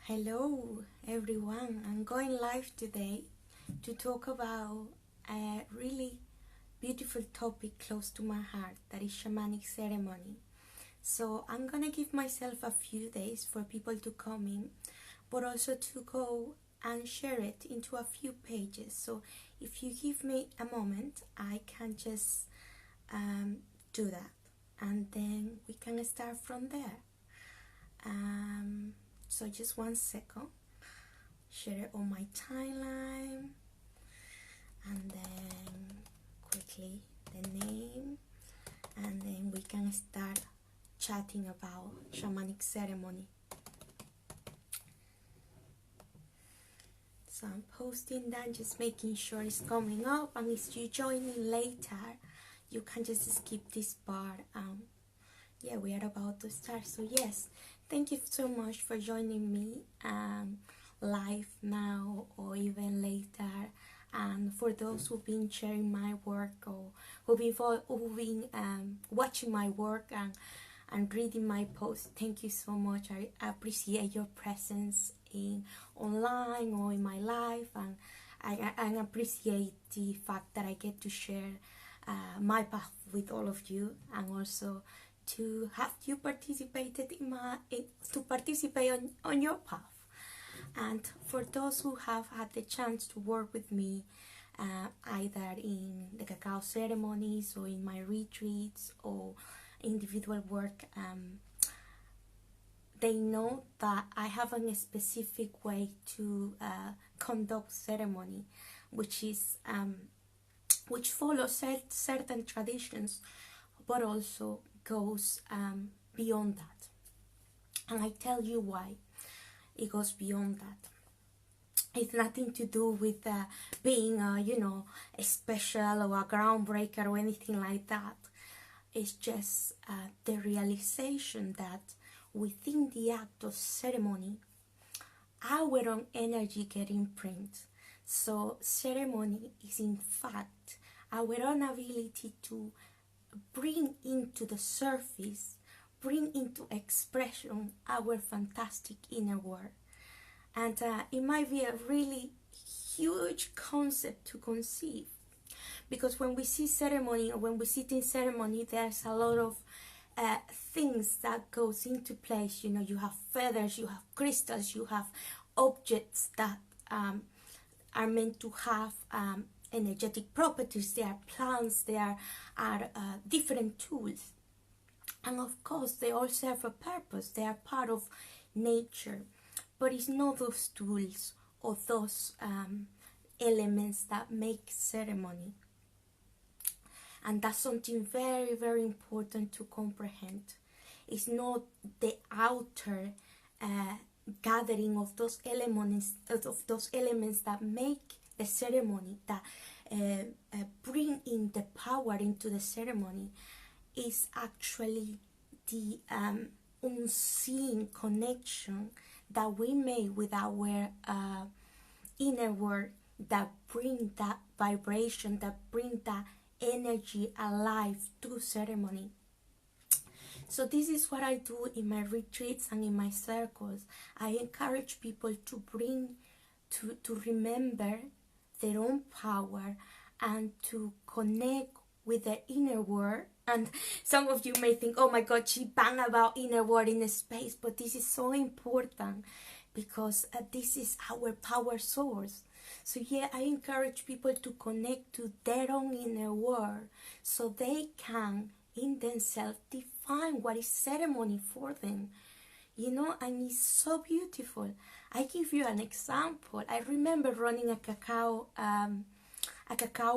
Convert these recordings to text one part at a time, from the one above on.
Hello everyone, I'm going live today to talk about a really beautiful topic close to my heart, that is shamanic ceremony. So I'm gonna give myself a few days for people to come in, but also to go and share it into a few pages. So if you give me a moment, I can just do that, and then we can start from there. So just 1 second, share it on my timeline, and then quickly the name, and then we can start chatting about shamanic ceremony. So I'm posting that, just making sure it's coming up, and if you join in later, you can just skip this part. Yeah, we are about to start. So yes, thank you so much for joining me live now or even later. And for those who've been sharing my work or who've been watching my work and reading my posts, thank you so much. I appreciate your presence online or in my life, and I appreciate the fact that I get to share my path with all of you, and also to have you participated to participate on your path. And for those who have had the chance to work with me, either in the cacao ceremonies or in my retreats or individual work, they know that I have a specific way to conduct ceremony, which follows certain traditions, but also goes beyond that. And I tell you why it goes beyond that. It's nothing to do with being a special or a groundbreaker or anything like that. It's just the realization that within the act of ceremony, our own energy gets imprinted. So ceremony is in fact our own ability to bring into the surface, bring into expression our fantastic inner world. And it might be a really huge concept to conceive, because when we see ceremony or when we sit in ceremony, there's a lot of things that goes into place. You have feathers, you have crystals, you have objects that are meant to have energetic properties. There are plants, there are different tools, and of course they all serve a purpose. They are part of nature, but it's not those tools or those elements that make ceremony. And that's something very, very important to comprehend. It's not the outer gathering of those elements that make the ceremony, that bring in the power into the ceremony. Is actually the unseen connection that we make with our inner world, that bring that vibration, that bring that energy alive to ceremony. So this is what I do in my retreats and in my circles. I encourage people to remember their own power and to connect with their inner world. And some of you may think, oh my God, she bang about inner world in space, but this is so important because this is our power source. So yeah, I encourage people to connect to their own inner world so they can in themselves define what is ceremony for them. And it's so beautiful. I give you an example. I remember running a cacao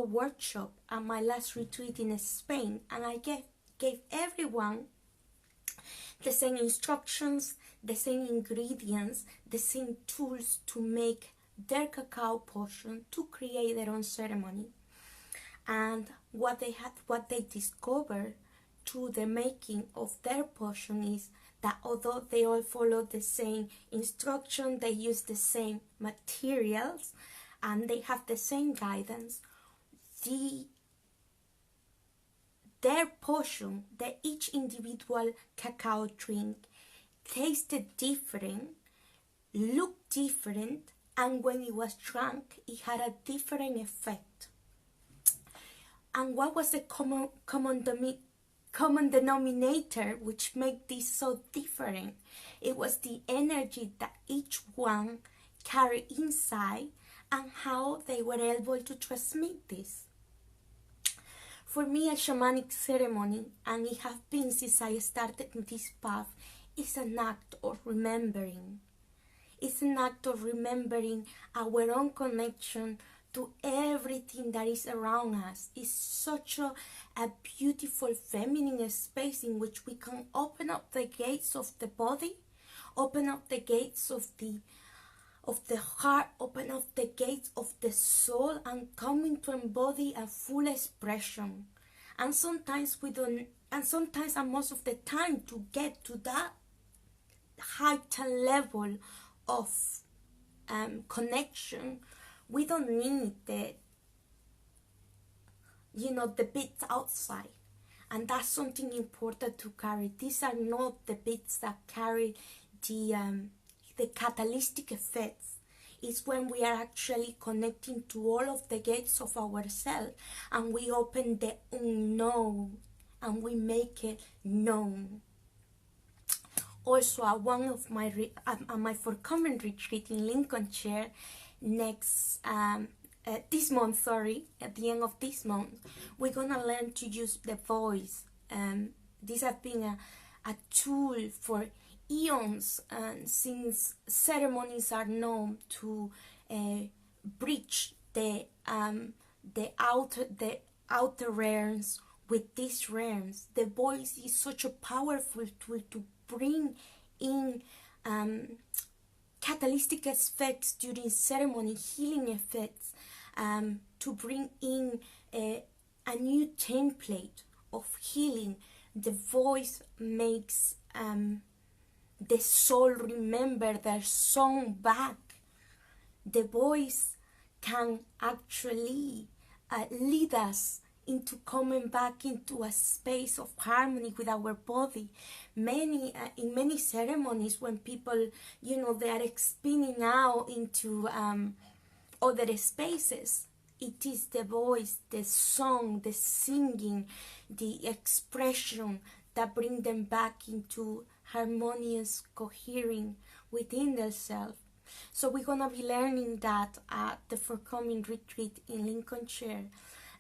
workshop at my last retreat in Spain, and I gave everyone the same instructions, the same ingredients, the same tools to make their cacao potion, to create their own ceremony. And what they discovered through the making of their potion is that although they all follow the same instruction, they use the same materials, and they have the same guidance, their potion, each individual cacao drink tasted different looked different, and when it was drunk, it had a different effect. And what was the common denominator which made this so different? It was the energy that each one carried inside and how they were able to transmit this. For me, a shamanic ceremony, and it has been since I started this path, is an act of remembering. It's an act of remembering our own connection to everything that is around us. It's such a beautiful feminine space in which we can open up the gates of the body, open up the gates of the heart, open up the gates of the soul, and come to embody a full expression. And sometimes we don't, and sometimes and most of the time, to get to that heightened level of connection, we don't need the bits outside. And that's something important to carry. These are not the bits that carry the catalytic effects. It's when we are actually connecting to all of the gates of ourselves, and we open the unknown and we make it known. Also, at one of my forthcoming retreat in Lincolnshire this month, at the end of this month, we're gonna learn to use the voice. This has been a tool for eons, since ceremonies are known to bridge the outer realms with these realms. The voice is such a powerful tool to bring in catalytic effects during ceremony, healing effects, to bring in a new template of healing. The voice makes the soul remember their song back. The voice can actually lead us into coming back into a space of harmony with our body. In many ceremonies, when people, they are spinning out into other spaces, it is the voice, the song, the singing, the expression that bring them back into harmonious cohering within themselves. So we're gonna be learning that at the forthcoming retreat in Lincolnshire.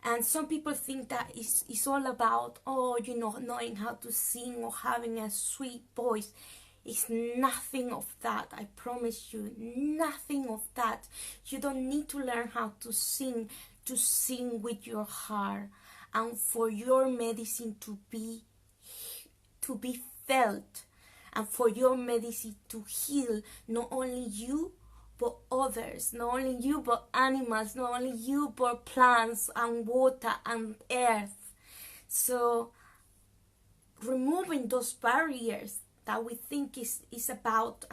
And some people think that it's all about, knowing how to sing or having a sweet voice. It's nothing of that, I promise you, nothing of that. You don't need to learn how to sing with your heart, and for your medicine to be felt, and for your medicine to heal not only you but others, not only you but animals, not only you but plants and water and earth. So removing those barriers that we think is about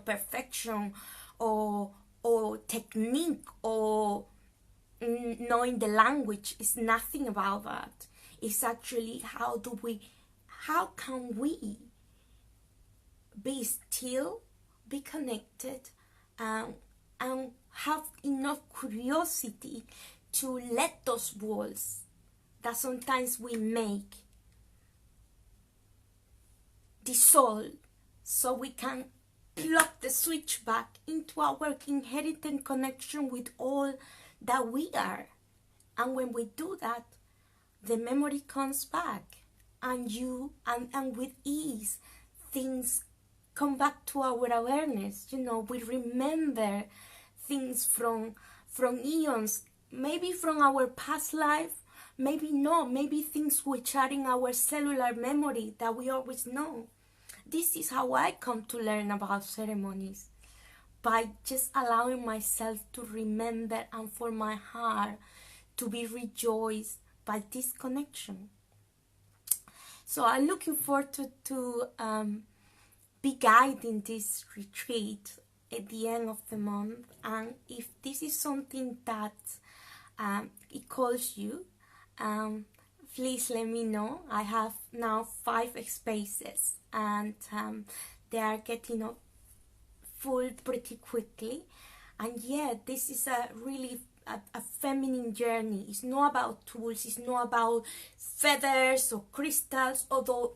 perfection or technique or knowing the language is nothing about that. It's actually how can we be still, be connected, and have enough curiosity to let those walls that sometimes we make dissolve, so we can plug the switch back into our inherent connection with all that we are. And when we do that, the memory comes back, and with ease things come back to our awareness. We remember things from eons, maybe from our past life, maybe not, maybe things which are in our cellular memory that we always know. This is how I come to learn about ceremonies, by just allowing myself to remember, and for my heart to be rejoiced by this connection. So I'm looking forward to be guiding this retreat at the end of the month. And if this is something that it calls you, please let me know. I have now 5 spaces, and they are getting up full pretty quickly. And yeah, this is a really a feminine journey. It's not about tools, it's not about feathers or crystals, although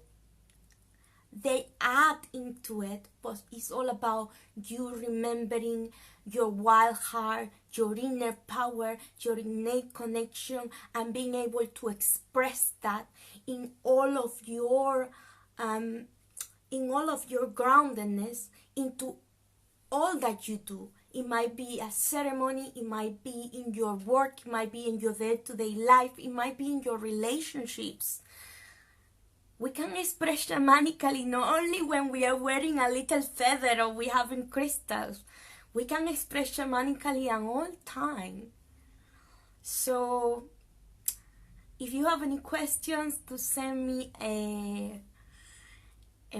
they add into it, but it's all about you remembering your wild heart, your inner power, your innate connection, and being able to express that in all of your groundedness into all that you do. It might be a ceremony, it might be in your work, it might be in your day-to-day life, it might be in your relationships. We can express shamanically not only when we are wearing a little feather or we having crystals. We can express shamanically at all time. So if you have any questions, to send me a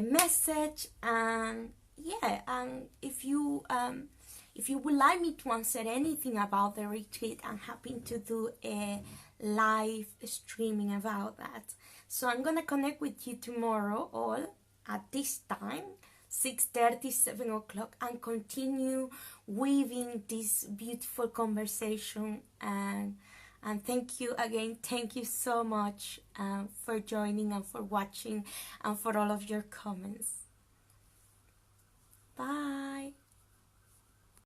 message, and yeah, and if you would like me to answer anything about the retreat, I'm happy to do a live streaming about that. So I'm gonna connect with you tomorrow all at this time, 6:30, 7 o'clock, and continue weaving this beautiful conversation. And thank you again. Thank you so much for joining and for watching and for all of your comments. Bye.